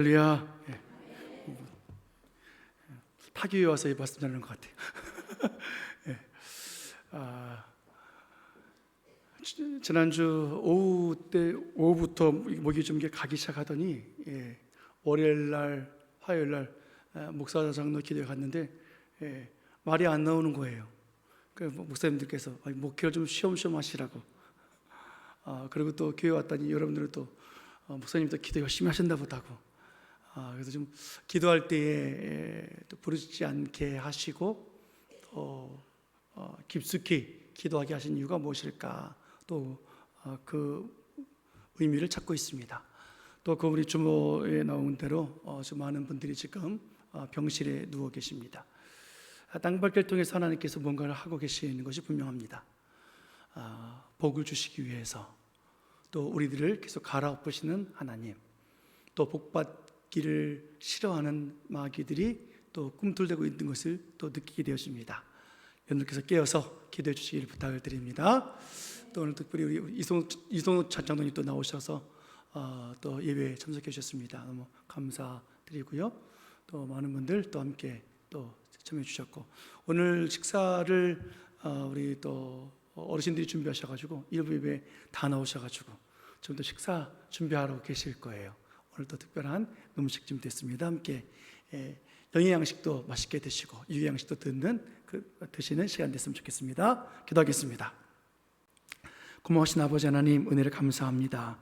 할렐루야. 타교에 와서 이 말씀 전하는 것 같아요. 예. 지난주 오후부터 목이 좀 가기 시작하더니 월요일 날, 화요일 날 목사 장로 기도에 갔는데 말이 안 나오는 거예요. 그 목사님들께서 목회를 좀 쉬엄쉬엄 하시라고. 그리고 또 교회 왔더니 여러분들은 또 목사님도 기도 열심히 하신다 보다고. 그래서 좀 기도할 때에 또 부르지 않게 하시고 깊숙이 기도하게 하신 이유가 무엇일까? 또 그 의미를 찾고 있습니다. 또 그 우리 주모에 나온 대로 좀 많은 분들이 지금 병실에 누워 계십니다. 땅밟기를 통해서 하나님께서 뭔가를 하고 계시는 것이 분명합니다. 복을 주시기 위해서, 또 우리들을 계속 갈아엎으시는 하나님, 또 복받기를 싫어하는 마귀들이 또 꿈틀대고 있는 것을 또 느끼게 되었습니다. 여러분께서 깨어서 기도해 주시기를 부탁을 드립니다. 또 오늘 특별히 우리 이성우 장로님 또 나오셔서 또 예배에 참석해 주셨습니다. 너무 감사드리고요. 또 많은 분들 또 함께 또 참여해 주셨고, 오늘 식사를 우리 또 어르신들이 준비하셔가지고 일부 예배 다 나오셔가지고 좀 더 식사 준비하러 계실 거예요. 오늘 또 특별한 음식 준비됐습니다. 함께 영양식도 맛있게 드시고 유양식도 드시는 시간 됐으면 좋겠습니다. 기도하겠습니다. 고마우신 아버지 하나님, 은혜를 감사합니다.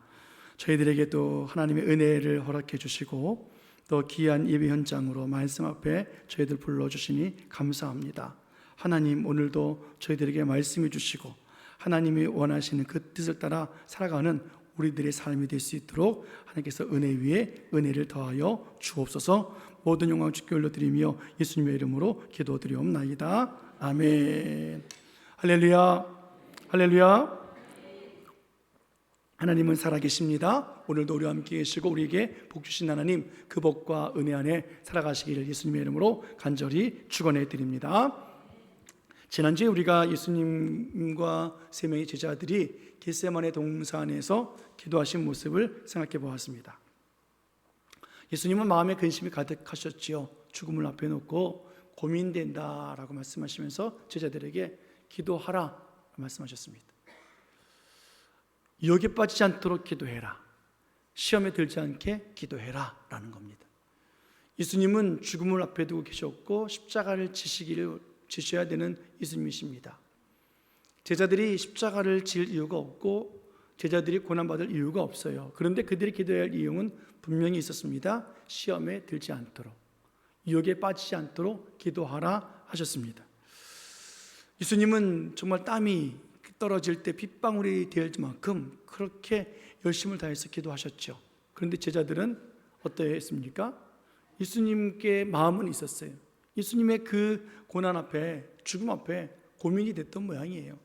저희들에게 또 하나님의 은혜를 허락해 주시고 또 귀한 예배 현장으로 말씀 앞에 저희들 불러주시니 감사합니다. 하나님, 오늘도 저희들에게 말씀해 주시고 하나님이 원하시는 그 뜻을 따라 살아가는 우리들의 삶이 될 수 있도록 하나님께서 은혜 위에 은혜를 더하여 주옵소서. 모든 영광 주께 올려드리며 예수님의 이름으로 기도드리옵나이다. 아멘. 할렐루야. 할렐루야. 하나님은 살아계십니다. 오늘도 우리와 함께 계시고 우리에게 복 주신 하나님, 그 복과 은혜 안에 살아가시기를 예수님의 이름으로 간절히 축원해 드립니다. 지난주에 우리가 예수님과 세 명의 제자들이 겟세마네 동산에서 기도하신 모습을 생각해 보았습니다. 예수님은 마음에 근심이 가득하셨지요. 죽음을 앞에 놓고 고민된다라고 말씀하시면서 제자들에게 기도하라 말씀하셨습니다. 유혹에 빠지지 않도록 기도해라, 시험에 들지 않게 기도해라 라는 겁니다. 예수님은 죽음을 앞에 두고 계셨고 십자가를 지셔야 되는 예수님이십니다. 제자들이 십자가를 질 이유가 없고 제자들이 고난받을 이유가 없어요. 그런데 그들이 기도해야 할 이유는 분명히 있었습니다. 시험에 들지 않도록, 유혹에 빠지지 않도록 기도하라 하셨습니다. 예수님은 정말 땀이 떨어질 때 빗방울이 될 만큼 그렇게 열심을 다해서 기도하셨죠. 그런데 제자들은 어떠했습니까? 예수님께 마음은 있었어요. 예수님의 그 고난 앞에, 죽음 앞에 고민이 됐던 모양이에요.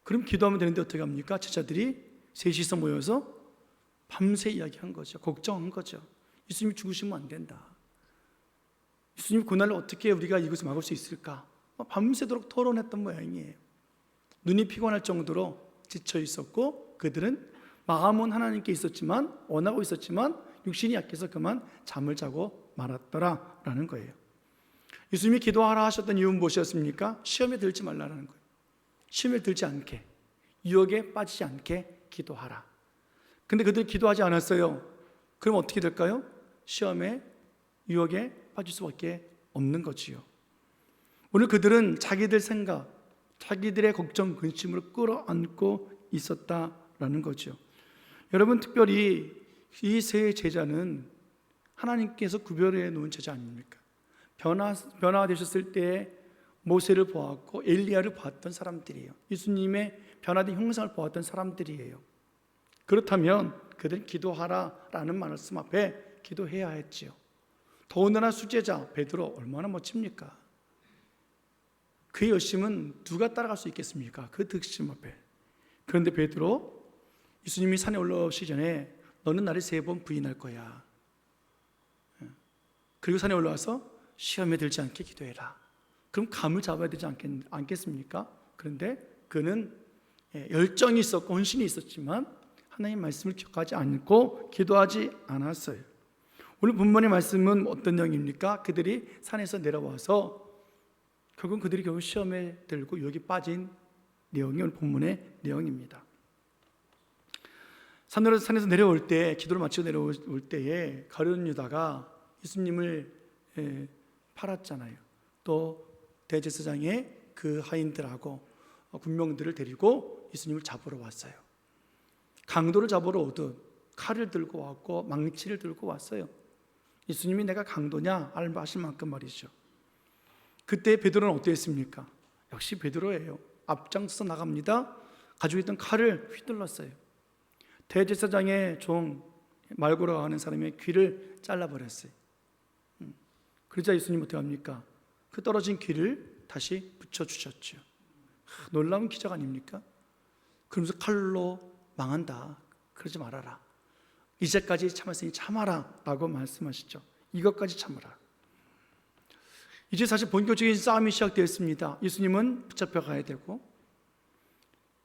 그럼 기도하면 되는데 어떻게 합니까? 제자들이 셋이서 모여서 밤새 이야기한 거죠. 걱정한 거죠. 예수님이 죽으시면 안 된다. 예수님 고난을 어떻게 우리가 이것을 막을 수 있을까? 밤새도록 토론했던 모양이에요. 눈이 피곤할 정도로 지쳐 있었고 그들은 마음은 하나님께 있었지만, 원하고 있었지만 육신이 약해서 그만 잠을 자고 말았더라라는 거예요. 예수님이 기도하라 하셨던 이유는 무엇이었습니까? 시험에 들지 말라는 거예요. 시험에 들지 않게, 유혹에 빠지지 않게 기도하라. 근데 그들은 기도하지 않았어요. 그럼 어떻게 될까요? 시험에, 유혹에 빠질 수밖에 없는 거지요. 오늘 그들은 자기들 생각, 자기들의 걱정, 근심을 끌어안고 있었다라는 거죠. 여러분, 특별히 이 세 제자는 하나님께서 구별해 놓은 제자 아닙니까? 변화되셨을 때 모세를 보았고 엘리야를 보았던 사람들이에요. 예수님의 변화된 형상을 보았던 사람들이에요. 그렇다면 그들은 기도하라라는 말씀 앞에 기도해야 했지요. 더군다나 수제자 베드로 얼마나 멋집니까? 그의 열심은 누가 따라갈 수 있겠습니까? 그 득심 앞에. 그런데 베드로, 예수님이 산에 올라오시기 전에 너는 나를 3번 부인할 거야. 그리고 산에 올라와서 시험에 들지 않게 기도해라. 그럼 감을 잡아야 되지 않겠습니까? 그런데 그는 열정이 있었고 헌신이 있었지만 하나님 말씀을 기억하지 않고 기도하지 않았어요. 오늘 본문의 말씀은 어떤 내용입니까? 그들이 산에서 내려와서 결국 시험에 들고 유혹에 빠진 내용이 오늘 본문의 내용입니다. 산에서 내려올 때, 기도를 마치고 내려올 때에 가룟 유다가 예수님을 팔았잖아요. 또 대제사장의 그 하인들하고 군병들을 데리고 예수님을 잡으러 왔어요. 강도를 잡으러 오듯 칼을 들고 왔고 망치를 들고 왔어요. 예수님이 내가 강도냐 하실 만큼 말이죠. 그때 베드로는 어땠습니까? 역시 베드로예요. 앞장서서 나갑니다. 가지고 있던 칼을 휘둘렀어요. 대제사장의 종 말고라 하는 사람의 귀를 잘라버렸어요. 그러자 예수님 어떻게 합니까? 그 떨어진 귀를 다시 붙여주셨죠. 놀라운 기적 아닙니까? 그러면서 칼로 망한다, 그러지 말아라, 이제까지 참았으니 참아라 라고 말씀하시죠. 이것까지 참아라. 이제 사실 본격적인 싸움이 시작되었습니다. 예수님은 붙잡혀 가야 되고,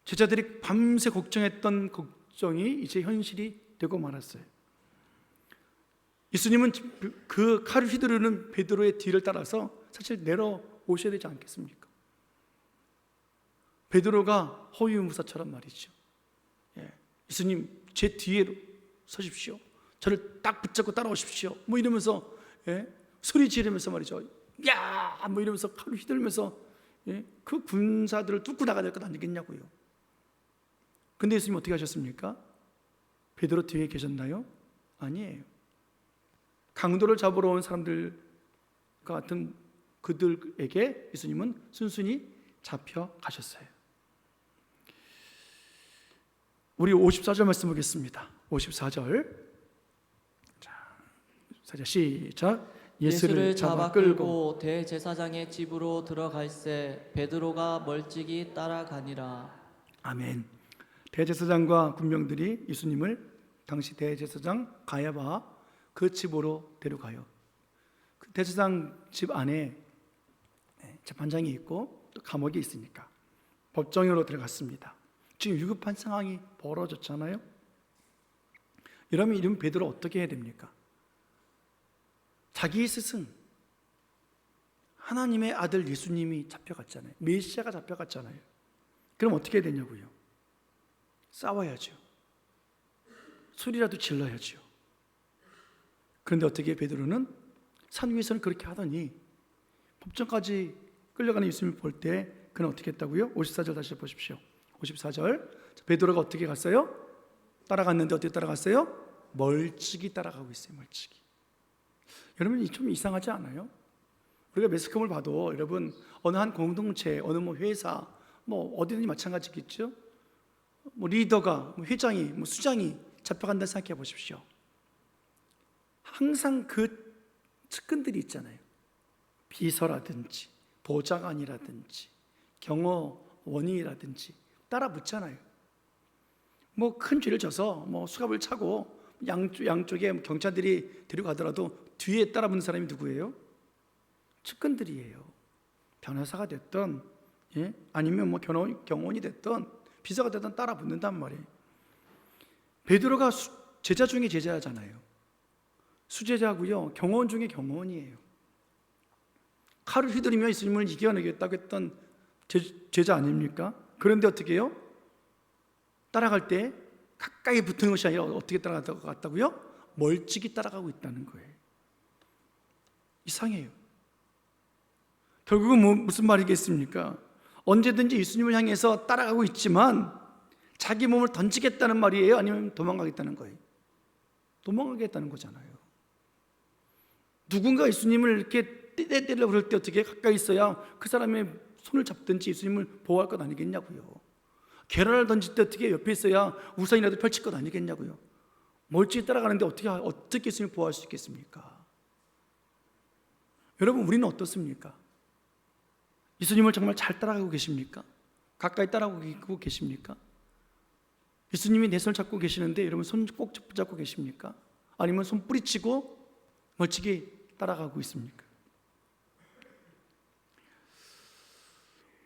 제자들이 밤새 걱정했던 걱정이 이제 현실이 되고 말았어요. 예수님은 그 칼을 휘두르는 베드로의 뒤를 따라서 사실 내려오셔야 되지 않겠습니까? 베드로가 호위무사처럼 말이죠. 예수님 제 뒤에 서십시오, 저를 딱 붙잡고 따라오십시오, 뭐 이러면서 소리 지르면서 말이죠. 야! 뭐 이러면서 칼을 휘둘면서 그 군사들을 뚫고 나가야 될 것 아니겠냐고요. 근데 예수님 어떻게 하셨습니까? 베드로 뒤에 계셨나요? 아니에요. 강도를 잡으러 온 사람들 같은 그들에게 예수님은 순순히 잡혀가셨어요. 우리 54절 말씀 보겠습니다. 54절. 자, 시작. 예수를 잡아 끌고 대제사장의 집으로 들어갈새 베드로가 멀찍이 따라가니라. 아멘. 대제사장과 군병들이 예수님을 당시 대제사장 가야바 그 집으로 데려가요. 그 대제사장 집 안에 재판장이 있고 또 감옥이 있으니까 법정으로 들어갔습니다. 지금 위급한 상황이 벌어졌잖아요. 이러면 베드로 어떻게 해야 됩니까? 자기 스승 하나님의 아들 예수님이 잡혀갔잖아요. 메시아가 잡혀갔잖아요. 그럼 어떻게 해야 되냐고요? 싸워야죠. 소리라도 질러야죠. 그런데 어떻게 베드로는 산 위에서는 그렇게 하더니 법정까지 끌려가는 예수님을 볼 때 그는 어떻게 했다고요? 54절 다시 보십시오. 54절. 베드로가 어떻게 갔어요? 따라갔는데 어떻게 따라갔어요? 멀찍이 따라가고 있어요. 멀찍이. 여러분 좀 이상하지 않아요? 우리가 매스컴을 봐도 여러분 어느 한 공동체, 어느 뭐 회사, 뭐 어디든지 마찬가지겠죠. 뭐 리더가, 뭐 회장이, 뭐 수장이 잡혀간다 생각해 보십시오. 항상 그 측근들이 있잖아요. 비서라든지 보좌관이라든지 경호원이라든지 따라 붙잖아요. 뭐 큰 죄를 져서 뭐 수갑을 차고 양쪽에 경찰들이 데려가더라도 뒤에 따라 붙는 사람이 누구예요? 측근들이에요. 변호사가 됐든 아니면 뭐 경호원이 됐든 비서가 됐든 따라 붙는단 말이에요. 베드로가 제자 중에 제자잖아요. 수제자고요. 경호원 중에 경호원이에요. 칼을 휘두르며 예수님을 이겨내겠다고 했던 제자 아닙니까? 그런데 어떻게 해요? 따라갈 때 가까이 붙은 것이 아니라 어떻게 따라갔다고요? 멀찍이 따라가고 있다는 거예요. 이상해요. 결국은 무슨 말이겠습니까? 언제든지 예수님을 향해서 따라가고 있지만 자기 몸을 던지겠다는 말이에요? 아니면 도망가겠다는 거예요? 도망가겠다는 거잖아요. 누군가 예수님을 이렇게 떼떼떼려 부를 때 어떻게 가까이 있어야 그 사람의 손을 잡든지 예수님을 보호할 것 아니겠냐고요. 계란을 던질 때 어떻게 옆에 있어야 우산이라도 펼칠 것 아니겠냐고요. 멀찍이 따라가는데 어떻게 예수님을 보호할 수 있겠습니까? 여러분 우리는 어떻습니까? 예수님을 정말 잘 따라가고 계십니까? 가까이 따라가고 계십니까? 예수님이 내 손을 잡고 계시는데 여러분 손 꼭 붙잡고 계십니까? 아니면 손 뿌리치고 멀찍이 따라가고 있습니까?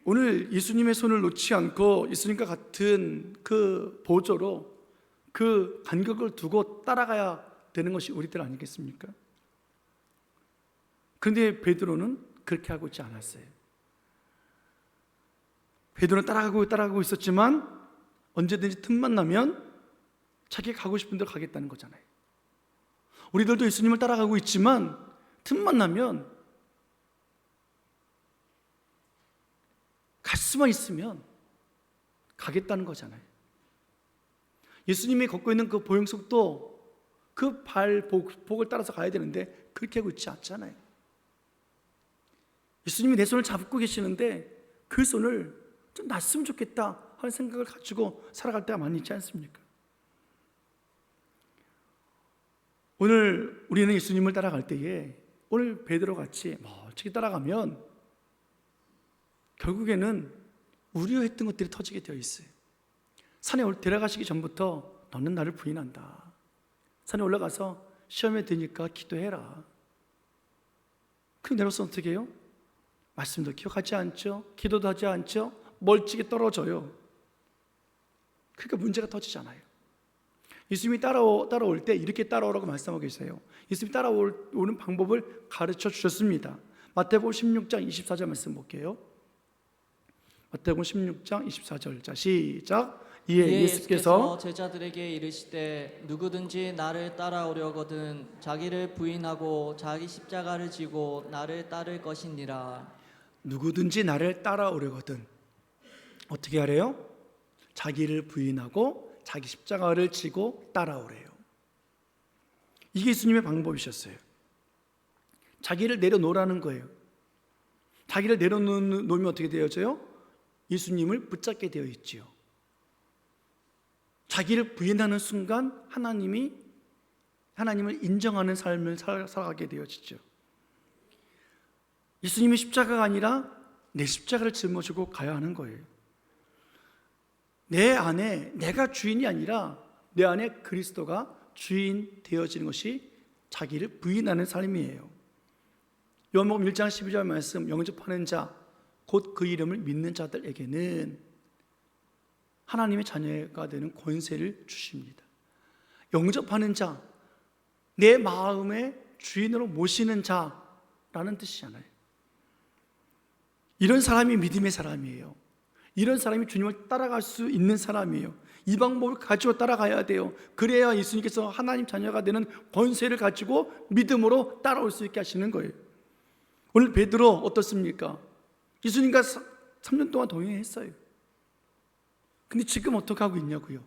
오늘 예수님의 손을 놓지 않고 예수님과 같은 그 보조로 그 간격을 두고 따라가야 되는 것이 우리들 아니겠습니까? 그런데 베드로는 그렇게 하고 있지 않았어요. 베드로는 따라가고 있었지만 언제든지 틈만 나면 자기가 가고 싶은 데로 가겠다는 거잖아요. 우리들도 예수님을 따라가고 있지만 틈만 나면, 갈 수만 있으면 가겠다는 거잖아요. 예수님이 걷고 있는 그 보행석도 그 발복을 따라서 가야 되는데 그렇게 하고 있지 않잖아요. 예수님이 내 손을 잡고 계시는데 그 손을 좀 놨으면 좋겠다 하는 생각을 가지고 살아갈 때가 많이 있지 않습니까? 오늘 우리는 예수님을 따라갈 때에 오늘 베드로 같이 멀찍이 따라가면 결국에는 우려했던 것들이 터지게 되어 있어요. 산에 데려가시기 전부터 너는 나를 부인한다. 산에 올라가서 시험에 드니까 기도해라. 그럼 내려서 어떻게 해요? 말씀도 기억하지 않죠? 기도도 하지 않죠? 멀찍이 떨어져요. 그러니까 문제가 터지잖아요. 예수님이 따라올 때 이렇게 따라오라고 말씀하고 계세요. 예수님이 따라오는 방법을 가르쳐 주셨습니다. 마태복음 16장 24절 말씀 볼게요. 마태복음 16장 24절. 자, 시작. 이에 예수께서 제자들에게 이르시되 누구든지 나를 따라오려거든 자기를 부인하고 자기 십자가를 지고 나를 따를 것이니라. 누구든지 나를 따라오려거든 어떻게 하래요? 자기를 부인하고 자기 십자가를 지고 따라오래요. 이게 예수님의 방법이셨어요. 자기를 내려놓으라는 거예요. 자기를 내려놓으면 어떻게 되어져요? 예수님을 붙잡게 되어 있지요. 자기를 부인하는 순간 하나님을 인정하는 삶을 살아가게 되어지죠. 예수님의 십자가가 아니라 내 십자가를 짊어지고 가야 하는 거예요. 내 안에 내가 주인이 아니라 내 안에 그리스도가 주인 되어지는 것이 자기를 부인하는 삶이에요. 요한복음 1장 12절 말씀, 영접하는 자 곧 그 이름을 믿는 자들에게는 하나님의 자녀가 되는 권세를 주십니다. 영접하는 자, 내 마음의 주인으로 모시는 자라는 뜻이잖아요. 이런 사람이 믿음의 사람이에요. 이런 사람이 주님을 따라갈 수 있는 사람이에요. 이 방법을 가지고 따라가야 돼요. 그래야 예수님께서 하나님 자녀가 되는 권세를 가지고 믿음으로 따라올 수 있게 하시는 거예요. 오늘 베드로 어떻습니까? 예수님과 3년 동안 동행했어요. 근데 지금 어떻게 하고 있냐고요?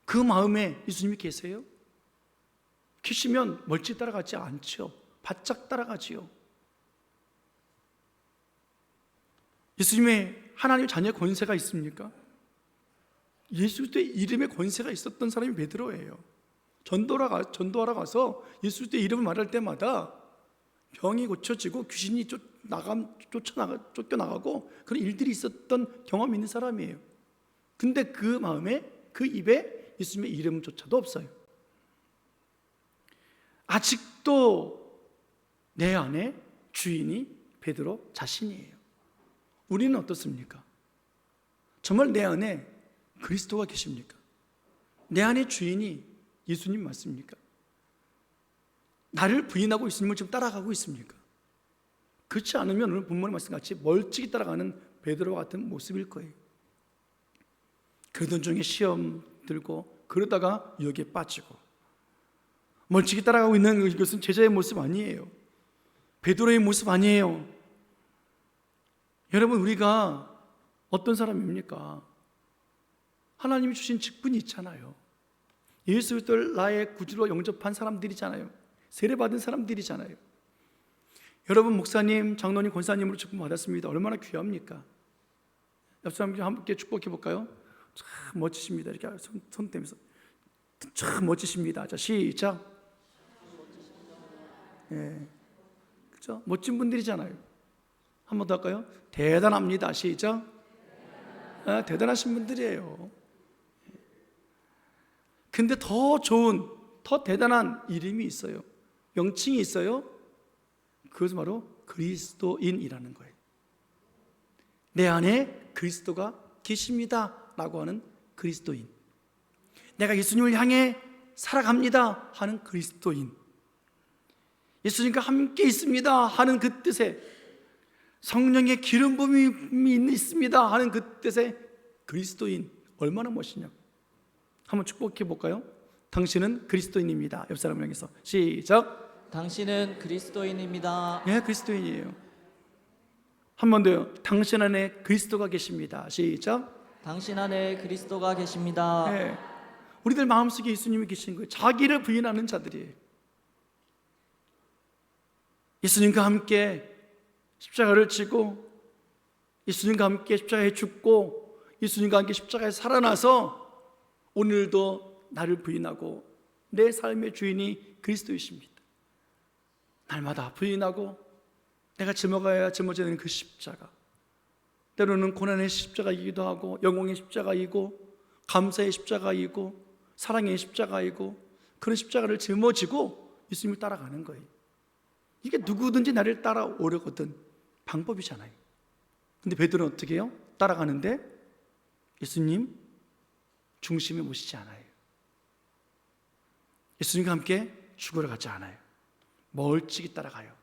그 마음에 예수님이 계세요? 계시면 멀찍이 따라가지 않죠. 바짝 따라가지요. 예수님의 하나님 자녀의 권세가 있습니까? 예수 그리스도의 이름의 권세가 있었던 사람이 베드로예요. 전도하러 가서 예수 그리스도의 이름을 말할 때마다 병이 고쳐지고 귀신이 쫓겨나가고 그런 일들이 있었던 경험이 있는 사람이에요. 근데 그 마음에, 그 입에 예수님의 이름조차도 없어요. 아직도 내 안에 주인이 베드로 자신이에요. 우리는 어떻습니까? 정말 내 안에 그리스도가 계십니까? 내 안에 주인이 예수님 맞습니까? 나를 부인하고 예수님을 지금 따라가고 있습니까? 그렇지 않으면 오늘 본문의 말씀같이 멀찍이 따라가는 베드로와 같은 모습일 거예요. 그러던 중에 시험 들고 그러다가 유혹에 빠지고 멀찍이 따라가고 있는 이것은 제자의 모습 아니에요. 베드로의 모습 아니에요. 여러분, 우리가 어떤 사람입니까? 하나님이 주신 직분이 있잖아요. 예수 그리스도를 나의 구주로 영접한 사람들이잖아요. 세례받은 사람들이잖아요. 여러분, 목사님, 장로님, 권사님으로 축복 받았습니다. 얼마나 귀합니까? 옆 사람과 함께 축복해 볼까요? 참 멋지십니다. 이렇게 손 떼면서 참 멋지십니다. 자, 시작. 예, 그렇죠? 멋진 분들이잖아요. 한 번 더 할까요? 대단합니다. 시작. 아, 대단하신 분들이에요. 근데 더 좋은, 더 대단한 이름이 있어요. 명칭이 있어요. 그것은 바로 그리스도인이라는 거예요. 내 안에 그리스도가 계십니다 라고 하는 그리스도인, 내가 예수님을 향해 살아갑니다 하는 그리스도인, 예수님과 함께 있습니다 하는 그 뜻에, 성령의 기름 부음이 있습니다 하는 그 뜻에 그리스도인, 얼마나 멋있냐고. 한번 축복해 볼까요? 당신은 그리스도인입니다. 옆 사람을 향해서 시작. 당신은 그리스도인입니다. 예, 그리스도인이에요. 한 번 더요. 당신 안에 그리스도가 계십니다. 시작. 당신 안에 그리스도가 계십니다. 예, 우리들 마음속에 예수님이 계신 거예요. 자기를 부인하는 자들이에요. 예수님과 함께 십자가를 지고, 예수님과 함께 십자가에 죽고, 예수님과 함께 십자가에 살아나서 오늘도 나를 부인하고 내 삶의 주인이 그리스도이십니다. 날마다 부인하고 내가 짊어가야 짊어져야 되는 그 십자가, 때로는 고난의 십자가이기도 하고 영광의 십자가이고 감사의 십자가이고 사랑의 십자가이고, 그런 십자가를 짊어지고 예수님을 따라가는 거예요. 이게 누구든지 나를 따라오려거든 방법이잖아요. 근데 베드로는 어떻게 해요? 따라가는데 예수님 중심에 모시지 않아요. 예수님과 함께 죽으러 가지 않아요. 멀찍이 따라가요.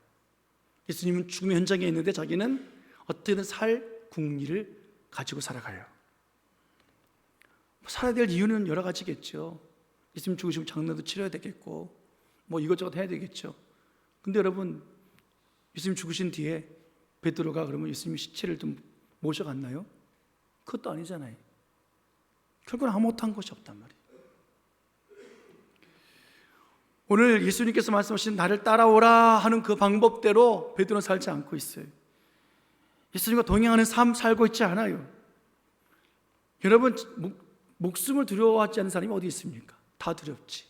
예수님은 죽음의 현장에 있는데 자기는 어떻게든 살 궁리를 가지고 살아가요. 살아야 될 이유는 여러 가지겠죠. 예수님 죽으시면 장례도 치러야 되겠고 뭐 이것저것 해야 되겠죠. 근데 여러분, 예수님 죽으신 뒤에 베드로가 그러면 예수님 시체를 좀 모셔갔나요? 그것도 아니잖아요. 결국은 아무것도 한 것이 없단 말이에요. 오늘 예수님께서 말씀하신 나를 따라오라 하는 그 방법대로 베드로는 살지 않고 있어요. 예수님과 동행하는 삶 살고 있지 않아요. 여러분, 목숨을 두려워하지 않는 사람이 어디 있습니까? 다 두렵지.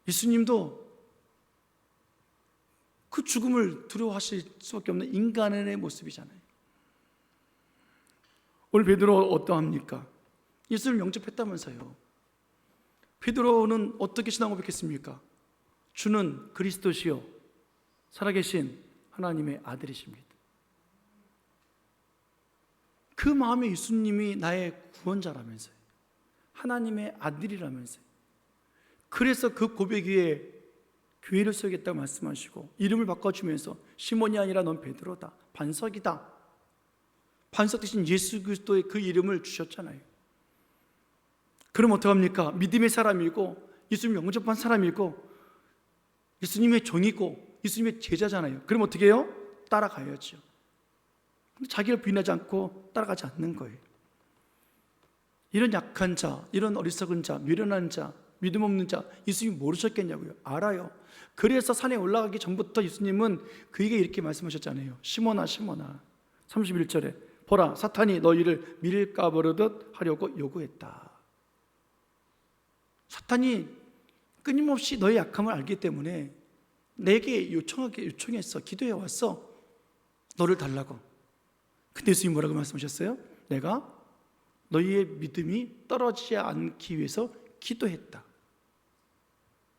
예수님도 그 죽음을 두려워하실 수밖에 없는 인간의 모습이잖아요. 오늘 베드로 어떠합니까? 예수를 영접했다면서요. 베드로는 어떻게 신앙 고백했습니까? 주는 그리스도시요 살아계신 하나님의 아들이십니다. 그 마음에 예수님이 나의 구원자라면서요, 하나님의 아들이라면서요. 그래서 그 고백 위에 교회를 세우겠다고 말씀하시고 이름을 바꿔주면서 시몬이 아니라 넌 베드로다, 반석이다. 반석 대신 예수 그리스도의 그 이름을 주셨잖아요. 그럼 어떡합니까? 믿음의 사람이고 예수님 영접한 사람이고 예수님의 종이고 예수님의 제자잖아요. 그럼 어떻게 해요? 따라가야죠. 근데 자기를 부인하지 않고 따라가지 않는 거예요. 이런 약한 자, 이런 어리석은 자, 미련한 자, 믿음 없는 자 예수님이 모르셨겠냐고요? 알아요. 그래서 산에 올라가기 전부터 예수님은 그에게 이렇게 말씀하셨잖아요. 시몬아 시몬아, 31절에 보라 사탄이 너희를 밀가 버르듯 하려고 요구했다. 사탄이 끊임없이 너의 약함을 알기 때문에 내게 요청했어. 기도해 왔어. 너를 달라고. 근데 예수님이 뭐라고 말씀하셨어요? 내가 너희의 믿음이 떨어지지 않기 위해서 기도했다.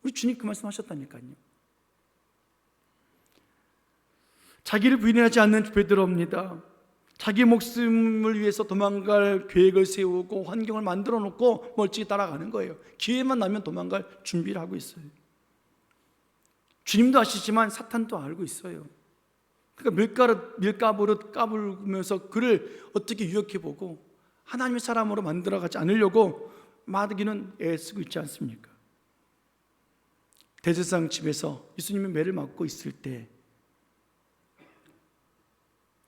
우리 주님 그 말씀하셨다니까요. 자기를 부인하지 않는 베드로입니다. 자기 목숨을 위해서 도망갈 계획을 세우고 환경을 만들어 놓고 멀찍이 따라가는 거예요. 기회만 나면 도망갈 준비를 하고 있어요. 주님도 아시지만 사탄도 알고 있어요. 그러니까 밀가부를 까불면서 그를 어떻게 유혹해보고 하나님의 사람으로 만들어가지 않으려고 마귀는 애쓰고 있지 않습니까? 대제사장 집에서 예수님이 매를 맞고 있을 때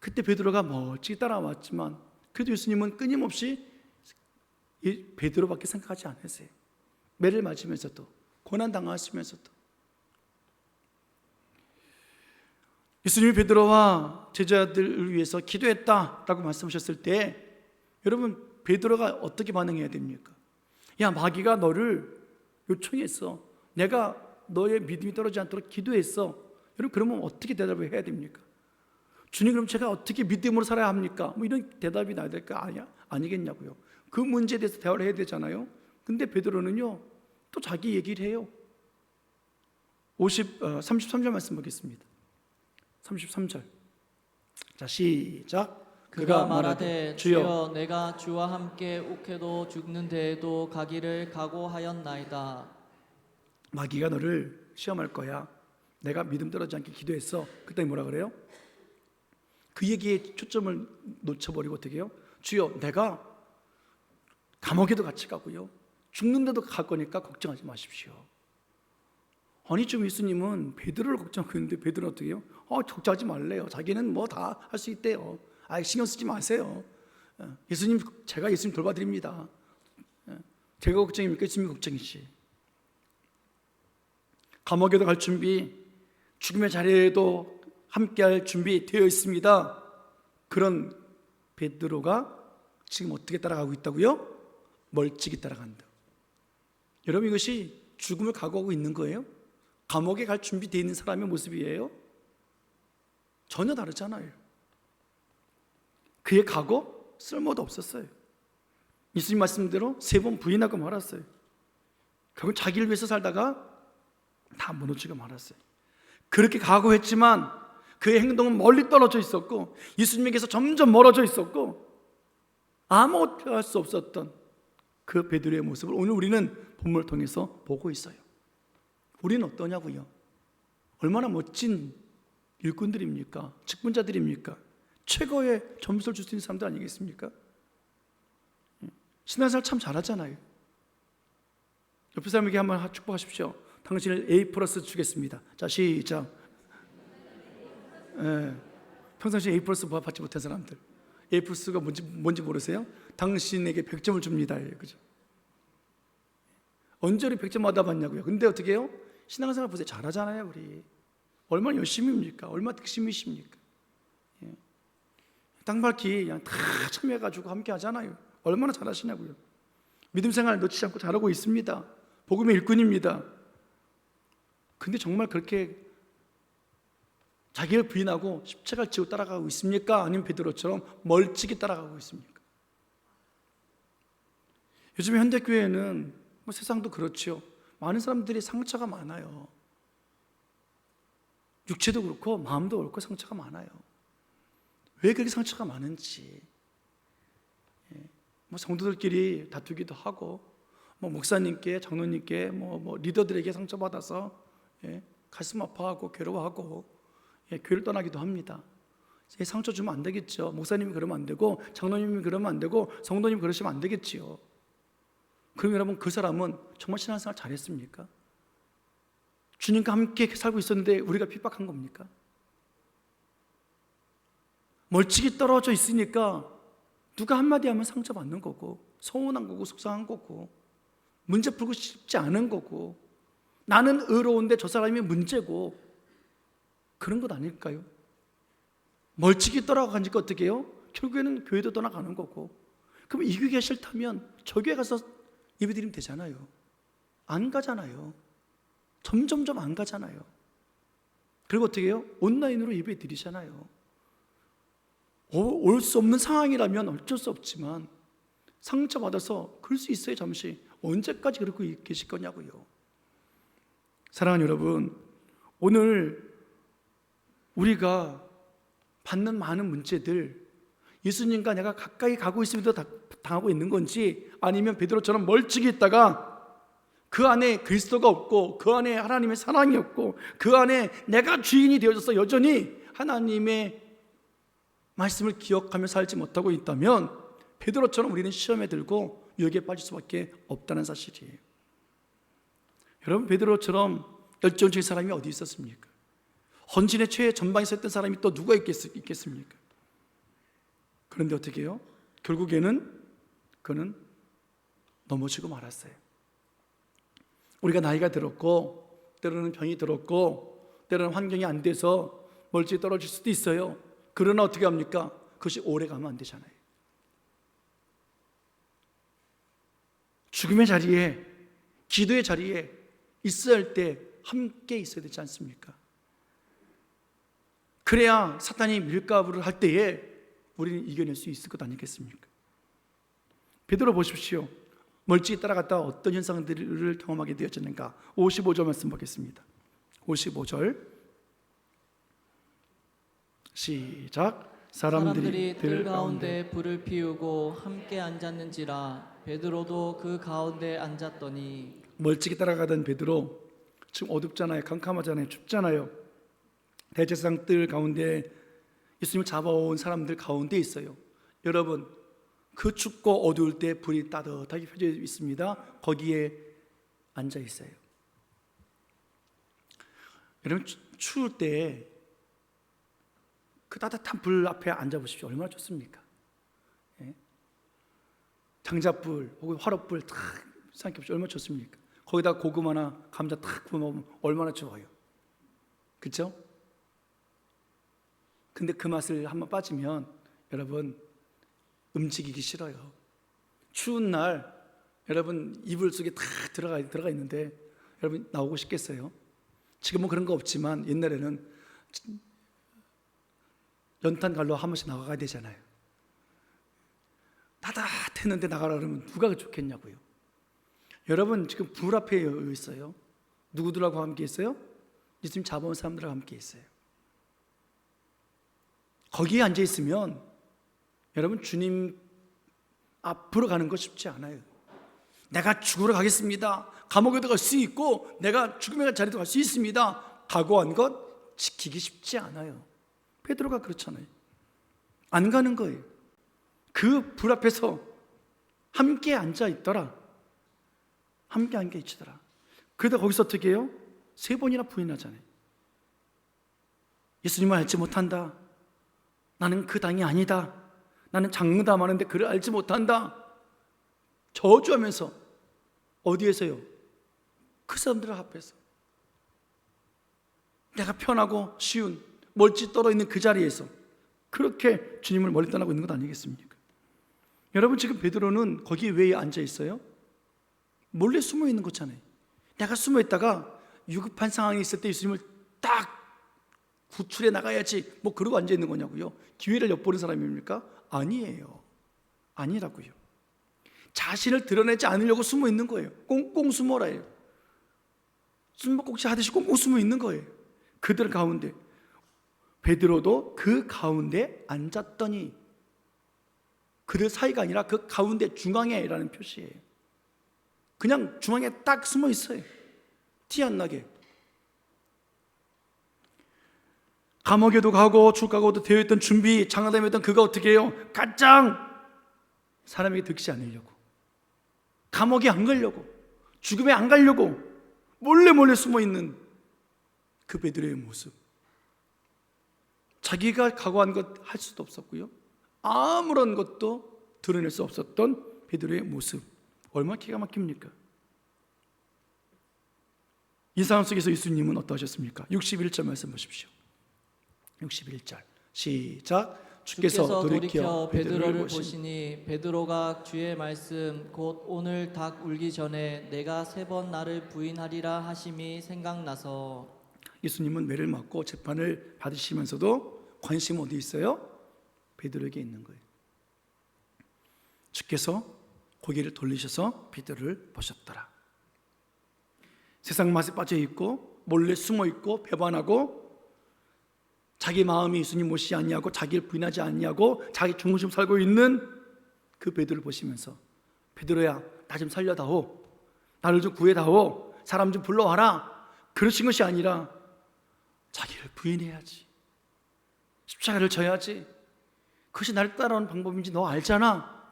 그때 베드로가 멀찍이 따라왔지만 그래도 예수님은 끊임없이 베드로밖에 생각하지 않으세요. 매를 맞으면서도 고난당하시면서도 예수님이 베드로와 제자들을 위해서 기도했다라고 말씀하셨을 때 여러분 베드로가 어떻게 반응해야 됩니까? 야, 마귀가 너를 요청했어. 내가 너의 믿음이 떨어지지 않도록 기도했어. 여러분 그러면 어떻게 대답을 해야 됩니까? 주님 그럼 제가 어떻게 믿음으로 살아야 합니까? 뭐 이런 대답이 나야 될 거 아니겠냐고요. 그 문제에 대해서 대화를 해야 되잖아요. 근데 베드로는요 또 자기 얘기를 해요. 33절 말씀 보겠습니다. 33절. 자 시작. 그가 말하되 주여 내가 주와 함께 욱해도 죽는 데에도 가기를 각오하였나이다. 마귀가 너를 시험할 거야. 내가 믿음 떨어지지 않게 기도했어. 그때 뭐라 그래요? 그 얘기에 초점을 놓쳐버리고 어떻게 해요? 주여, 내가 감옥에도 같이 가고요, 죽는데도 갈 거니까 걱정하지 마십시오. 아니 좀 예수님은 베드로를 걱정하고 있는데 베드로는 어떻게 해요? 걱정하지 말래요. 자기는 뭐 다 할 수 있대요. 신경 쓰지 마세요. 예수님, 제가 예수님 돌봐드립니다. 제가 걱정입니까? 예수님 걱정이지. 감옥에도 갈 준비, 죽음의 자리에도 함께할 준비 되어 있습니다. 그런 베드로가 지금 어떻게 따라가고 있다고요? 멀찍이 따라간다. 여러분, 이것이 죽음을 각오하고 있는 거예요? 감옥에 갈 준비되어 있는 사람의 모습이에요? 전혀 다르잖아요. 그의 각오 쓸모도 없었어요. 예수님 말씀대로 3번 부인하고 말았어요. 결국 자기를 위해서 살다가 다 무너지고 말았어요. 그렇게 각오했지만 그의 행동은 멀리 떨어져 있었고 예수님에게서 점점 멀어져 있었고 아무것도 할 수 없었던 그 베드로의 모습을 오늘 우리는 본문을 통해서 보고 있어요. 우리는 어떠냐고요? 얼마나 멋진 일꾼들입니까? 직분자들입니까? 최고의 점수를 줄 수 있는 사람들 아니겠습니까? 신앙생활 참 잘하잖아요. 옆에 사람에게 한번 축복하십시오. 당신을 A+ 주겠습니다. 자, 시작. 평상시에 A+ 받지 못한 사람들, A+가 뭔지 모르세요? 당신에게 100점을 줍니다. 그죠? 언제 우리 100점 받아봤냐고요? 근데 어떻게 해요? 신앙생활 보세요. 잘하잖아요, 우리. 얼마나 열심입니까? 얼마나 득심이십니까? 땅밟기 그냥 다 참여해가지고 함께 하잖아요. 얼마나 잘하시냐고요. 믿음생활 놓치지 않고 잘하고 있습니다. 복음의 일꾼입니다. 근데 정말 그렇게 자기를 부인하고 십자가를 지고 따라가고 있습니까? 아니면 베드로처럼 멀찍이 따라가고 있습니까? 요즘 현대교회는 뭐 세상도 그렇죠. 많은 사람들이 상처가 많아요. 육체도 그렇고 마음도 그렇고 상처가 많아요. 왜 그렇게 상처가 많은지, 뭐 성도들끼리 다투기도 하고, 뭐 목사님께, 장로님께, 뭐 리더들에게 상처받아서 가슴 아파하고 괴로워하고 교회를 떠나기도 합니다. 상처 주면 안 되겠죠. 목사님이 그러면 안 되고, 장로님이 그러면 안 되고, 성도님이 그러시면 안 되겠지요. 그럼 여러분, 그 사람은 정말 신앙생활 잘했습니까? 주님과 함께 살고 있었는데 우리가 핍박한 겁니까? 멀찍이 떨어져 있으니까 누가 한마디 하면 상처받는 거고, 서운한 거고, 속상한 거고, 문제 풀고 싶지 않은 거고, 나는 의로운데 저 사람이 문제고, 그런 것 아닐까요? 멀찍이 떠나가니까 어떻게 해요? 결국에는 교회도 떠나가는 거고. 그럼 이 교회가 싫다면 저 교회 가서 예배드리면 되잖아요. 안 가잖아요. 점점점 안 가잖아요. 그리고 어떻게 해요? 온라인으로 예배 드리잖아요. 올 수 없는 상황이라면 어쩔 수 없지만 상처받아서 그럴 수 있어요. 잠시. 언제까지 그러고 계실 거냐고요. 사랑하는 여러분, 오늘 우리가 받는 많은 문제들, 예수님과 내가 가까이 가고 있음에도 당하고 있는 건지, 아니면 베드로처럼 멀찍이 있다가 그 안에 그리스도가 없고, 그 안에 하나님의 사랑이 없고, 그 안에 내가 주인이 되어져서 여전히 하나님의 말씀을 기억하며 살지 못하고 있다면 베드로처럼 우리는 시험에 들고 유혹에 빠질 수밖에 없다는 사실이에요. 여러분, 베드로처럼 열정적인 사람이 어디 있었습니까? 헌신의 최전방에 섰던 사람이 또 누가 있겠습니까? 그런데 어떻게 해요? 결국에는 그는 넘어지고 말았어요. 우리가 나이가 들었고, 때로는 병이 들었고, 때로는 환경이 안 돼서 멀찍이 떨어질 수도 있어요. 그러나 어떻게 합니까? 그것이 오래 가면 안 되잖아요. 죽음의 자리에, 기도의 자리에 있어야 할 때 함께 있어야 되지 않습니까? 그래야 사탄이 밀가부를 할 때에 우리는 이겨낼 수 있을 것 아니겠습니까? 베드로 보십시오. 멀찍이 따라갔다 어떤 현상들을 경험하게 되었는가? 55절 말씀 보겠습니다. 55절 시작. 사람들이 뜰 가운데 불을 피우고 함께 앉았는지라 베드로도 그 가운데 앉았더니. 멀찍이 따라가던 베드로, 지금 어둡잖아요. 캄캄하잖아요. 춥잖아요. 대제사장 뜰 가운데 예수님을 잡아온 사람들 가운데 있어요. 여러분, 그 춥고 어두울 때 불이 따뜻하게 펴져 있습니다. 거기에 앉아 있어요. 여러분, 추울 때 그 따뜻한 불 앞에 앉아 보십시오. 얼마나 좋습니까? 예? 장작불 혹은 화롯불 탁 생각해보십시오. 얼마나 좋습니까? 거기다 고구마나 감자 탁 구워 먹으면 얼마나 좋아요. 그렇죠? 근데 그 맛을 한번 빠지면 여러분 움직이기 싫어요. 추운 날 여러분 이불 속에 탁 들어가 있는데 여러분 나오고 싶겠어요? 지금은 그런 거 없지만 옛날에는 연탄 갈로 한 번씩 나가야 되잖아요. 따뜻했는데 나가라 그러면 누가 좋겠냐고요. 여러분 지금 불 앞에 있어요. 누구들하고 함께 있어요? 예수님 잡아온 사람들하고 함께 있어요. 거기에 앉아 있으면 여러분 주님 앞으로 가는 거 쉽지 않아요. 내가 죽으러 가겠습니다. 감옥에도 갈 수 있고 내가 죽음의 자리도 갈 수 있습니다. 각오한 것 지키기 쉽지 않아요. 베드로가 그렇잖아요. 안 가는 거예요. 그 불 앞에서 함께 앉아 있더라. 함께 앉아 있더라. 그러다 거기서 어떻게 해요? 3번이나 부인하잖아요. 예수님을 알지 못한다. 나는 그 당이 아니다. 나는 장담하는데 그를 알지 못한다. 저주하면서 어디에서요? 그 사람들 앞에서 내가 편하고 쉬운 멀찌 떨어 있는 그 자리에서 그렇게 주님을 멀리 떠나고 있는 것 아니겠습니까? 여러분 지금 베드로는 거기에 왜 앉아 있어요? 몰래 숨어 있는 거잖아요. 내가 숨어 있다가 위급한 상황이 있을 때 예수님을 딱 구출해 나가야지 뭐 그러고 앉아 있는 거냐고요? 기회를 엿보는 사람입니까? 아니에요. 아니라고요. 자신을 드러내지 않으려고 숨어 있는 거예요. 꽁꽁 숨어라예요. 숨바꼭질 하듯이 꽁꽁 숨어 있는 거예요. 그들 가운데 베드로도 그 가운데 앉았더니, 그들 사이가 아니라 그 가운데 중앙에라는 표시예요. 그냥 중앙에 딱 숨어 있어요. 티 안 나게. 감옥에도 가고 죽가고도 되어 있던 준비 장담했던 그가 어떻게 해요? 가장 사람에게 득시 않으려고, 감옥에 안 가려고, 죽음에 안 가려고 몰래 숨어 있는 그 베드로의 모습. 자기가 각오한 것 할 수도 없었고요, 아무런 것도 드러낼 수 없었던 베드로의 모습, 얼마나 기가 막힙니까? 이 상황 속에서 예수님은 어떠하셨습니까? 61절 말씀 보십시오. 61절 시작. 주께서 돌이켜 베드로를 보시니 베드로가 주의 말씀 곧 오늘 닭 울기 전에 내가 3번 나를 부인하리라 하심이 생각나서. 예수님은 매를 맞고 재판을 받으시면서도 관심 어디 있어요? 베드로에게 있는 거예요. 주께서 고개를 돌리셔서 베드로를 보셨더라. 세상 맛에 빠져 있고 몰래 숨어 있고 배반하고 자기 마음이 예수님 못이 아니하고 자기를 부인하지 않냐고 자기 중심으로 살고 있는 그 베드로를 보시면서, 베드로야 나 좀 살려다오, 나를 좀 구해다오, 사람 좀 불러와라, 그러신 것이 아니라 자기를 부인해야지, 십자가를 져야지, 그것이 나를 따라오는 방법인지 너 알잖아,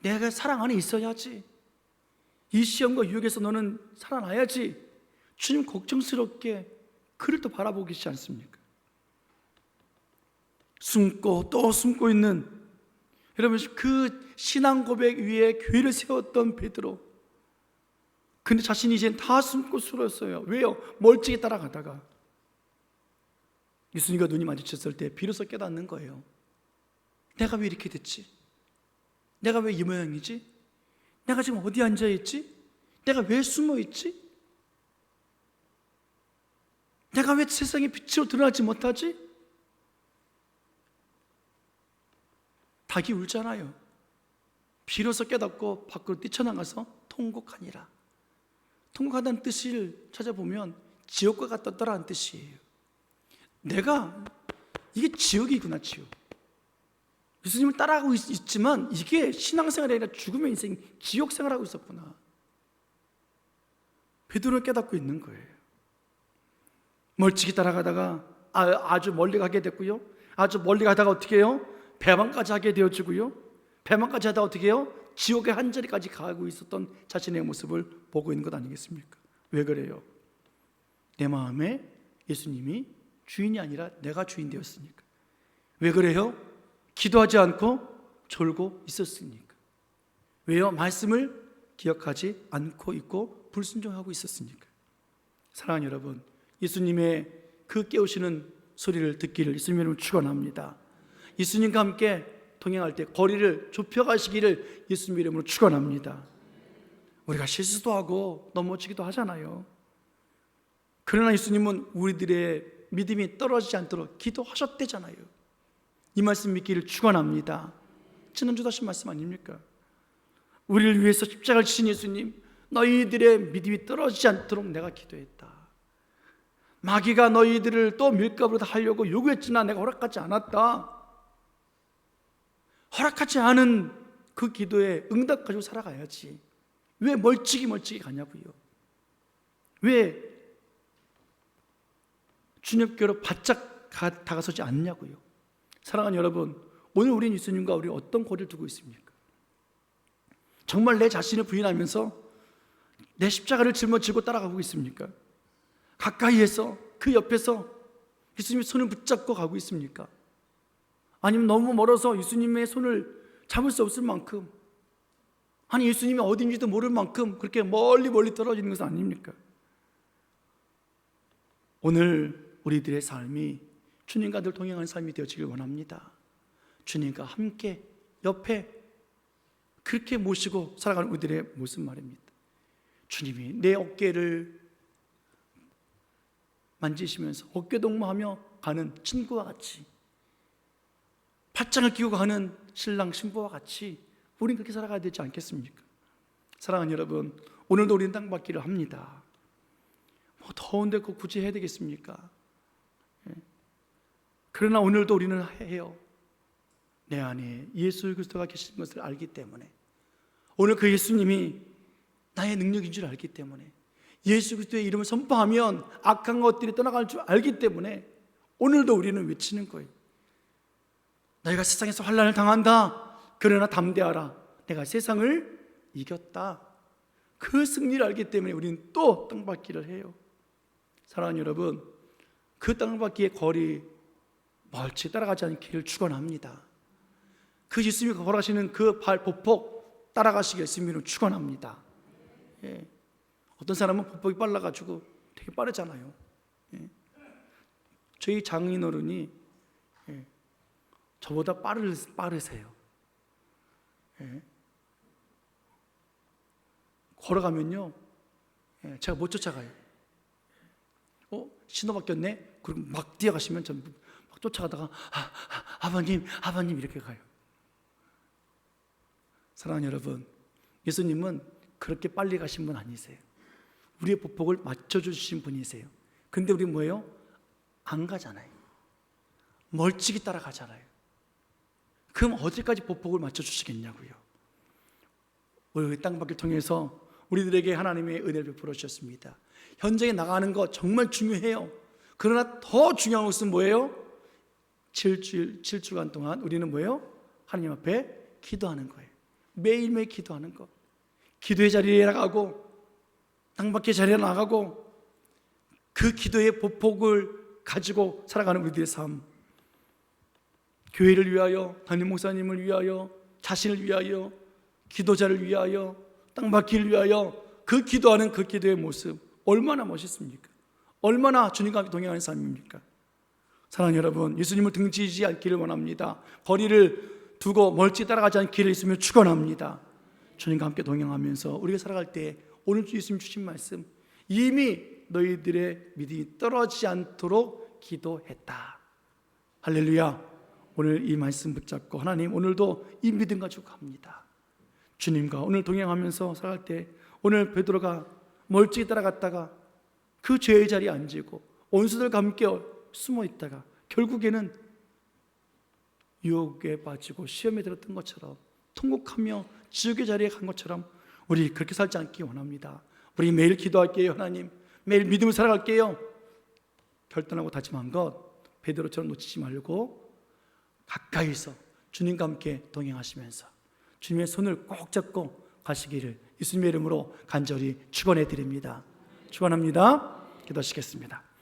내가 사랑 안에 있어야지, 이 시험과 유혹에서 너는 살아나야지, 주님 걱정스럽게 그를 또 바라보고 계시지 않습니까? 숨고 또 숨고 있는, 여러분 그 신앙 고백 위에 교회를 세웠던 베드로, 근데 자신이 이제 다 숨고 숨었어요. 왜요? 멀찍이 따라가다가 예수님과 눈이 마주쳤을 때 비로소 깨닫는 거예요. 내가 왜 이렇게 됐지? 내가 왜 이 모양이지? 내가 지금 어디 앉아있지? 내가 왜 숨어있지? 내가 왜 세상의 빛으로 드러나지 못하지? 닭이 울잖아요. 비로소 깨닫고 밖으로 뛰쳐나가서 통곡하니라. 통곡하다는 뜻을 찾아보면 지옥과 같았더라는 뜻이에요. 내가 이게 지옥이구나, 지옥. 예수님을 따라가고 있지만 이게 신앙생활이 아니라 죽음의 인생, 지옥생활하고 있었구나. 베드로는 깨닫고 있는 거예요. 멀찍이 따라가다가 아주 멀리 가게 됐고요. 아주 멀리 가다가 어떻게 해요? 배반까지 하게 되어지고요. 배반까지 하다가 어떻게 해요? 지옥의 한 자리까지 가고 있었던 자신의 모습을 보고 있는 것 아니겠습니까? 왜 그래요? 내 마음에 예수님이 주인이 아니라 내가 주인 되었으니까. 왜 그래요? 기도하지 않고 졸고 있었으니까. 왜요? 말씀을 기억하지 않고 있고 불순종하고 있었으니까. 사랑하는 여러분, 예수님의 그 깨우시는 소리를 듣기를 예수님을 축원합니다. 예수님과 함께 동행할 때 거리를 좁혀가시기를 예수님 이름으로 축원합니다. 우리가 실수도 하고 넘어지기도 하잖아요. 그러나 예수님은 우리들의 믿음이 떨어지지 않도록 기도하셨대잖아요. 이 말씀 믿기를 축원합니다. 지난주도 하신 말씀 아닙니까? 우리를 위해서 십자가를 지신 예수님, 너희들의 믿음이 떨어지지 않도록 내가 기도했다. 마귀가 너희들을 또 밀가루로 하려고 요구했지만 내가 허락하지 않았다. 허락하지 않은 그 기도에 응답 가지고 살아가야지. 왜 멀찍이 가냐고요. 왜 주님께로 바짝 다가서지 않냐고요. 사랑하는 여러분, 오늘 우리는 예수님과 우리 어떤 거리를 두고 있습니까? 정말 내 자신을 부인하면서 내 십자가를 짊어지고 따라가고 있습니까? 가까이에서 그 옆에서 예수님의 손을 붙잡고 가고 있습니까? 아니면 너무 멀어서 예수님의 손을 잡을 수 없을 만큼, 아니 예수님이 어딘지도 모를 만큼 그렇게 멀리 떨어지는 것은 아닙니까? 오늘 우리들의 삶이 주님과 늘 동행하는 삶이 되어지길 원합니다. 주님과 함께 옆에 그렇게 모시고 살아가는 우리들의 모습 말입니다. 주님이 내 어깨를 만지시면서 어깨동무하며 가는 친구와 같이, 팥장을 끼고 가는 신랑 신부와 같이 우린 그렇게 살아가야 되지 않겠습니까? 사랑하는 여러분, 오늘도 우리는 땅밟기를 합니다. 뭐 더운데 꼭 굳이 해야 되겠습니까? 그러나 오늘도 우리는 해요. 내 안에 예수 그리스도가 계신 것을 알기 때문에, 오늘 그 예수님이 나의 능력인 줄 알기 때문에, 예수 그리스도의 이름을 선포하면 악한 것들이 떠나갈 줄 알기 때문에 오늘도 우리는 외치는 거예요. 너희가 세상에서 환난을 당한다. 그러나 담대하라. 내가 세상을 이겼다. 그 승리를 알기 때문에 우리는 또 땅밟기를 해요. 사랑하는 여러분, 그 땅밟기의 거리 멀리 따라가지 않기를 축원합니다. 그 예수님이 걸어가시는 그 발보폭 따라가시길 예수님으로 축원합니다. 예. 어떤 사람은 보폭이 빨라가지고 되게 빠르잖아요. 예. 저희 장인어른이 저보다 빠르세요. 예. 걸어가면요, 제가 못 쫓아가요. 신호 바뀌었네? 그리고 막 뛰어가시면 전 막 쫓아가다가 아버님 이렇게 가요. 사랑하는 여러분, 예수님은 그렇게 빨리 가신 분 아니세요. 우리의 보폭을 맞춰주신 분이세요. 근데 우리 뭐예요? 안 가잖아요. 멀찍이 따라가잖아요. 그럼 어디까지 보폭을 맞춰주시겠냐고요. 우리 땅밖을 통해서 우리들에게 하나님의 은혜를 베풀어 주셨습니다. 현장에 나가는 거 정말 중요해요. 그러나 더 중요한 것은 뭐예요? 7주간 동안 우리는 뭐예요? 하나님 앞에 기도하는 거예요. 매일매일 기도하는 것. 기도의 자리에 나가고 땅밖의 자리에 나가고 그 기도의 보폭을 가지고 살아가는 우리들의 삶. 교회를 위하여, 담임 목사님을 위하여, 자신을 위하여, 기도자를 위하여, 땅받기를 위하여 그 기도하는 그 기도의 모습 얼마나 멋있습니까? 얼마나 주님과 함께 동행하는 삶입니까? 사랑하는 여러분, 예수님을 등지지 않기를 원합니다. 거리를 두고 멀찍이 따라가지 않기를 예수님을 축원합니다. 주님과 함께 동행하면서 우리가 살아갈 때 오늘 예수님 주신 말씀, 이미 너희들의 믿음이 떨어지지 않도록 기도했다. 할렐루야. 오늘 이 말씀 붙잡고 하나님 오늘도 이 믿음 가지고 갑니다. 주님과 오늘 동행하면서 살아갈 때 오늘 베드로가 멀찍이 따라갔다가 그 죄의 자리에 앉고 원수들과 함께 숨어 있다가 결국에는 유혹에 빠지고 시험에 들었던 것처럼 통곡하며 지옥의 자리에 간 것처럼 우리 그렇게 살지 않기 원합니다. 우리 매일 기도할게요. 하나님, 매일 믿음을 살아갈게요. 결단하고 다짐한 것 베드로처럼 놓치지 말고 가까이서 주님과 함께 동행하시면서 주님의 손을 꼭 잡고 가시기를 예수님의 이름으로 간절히 축원해 드립니다. 축원합니다. 기도하시겠습니다.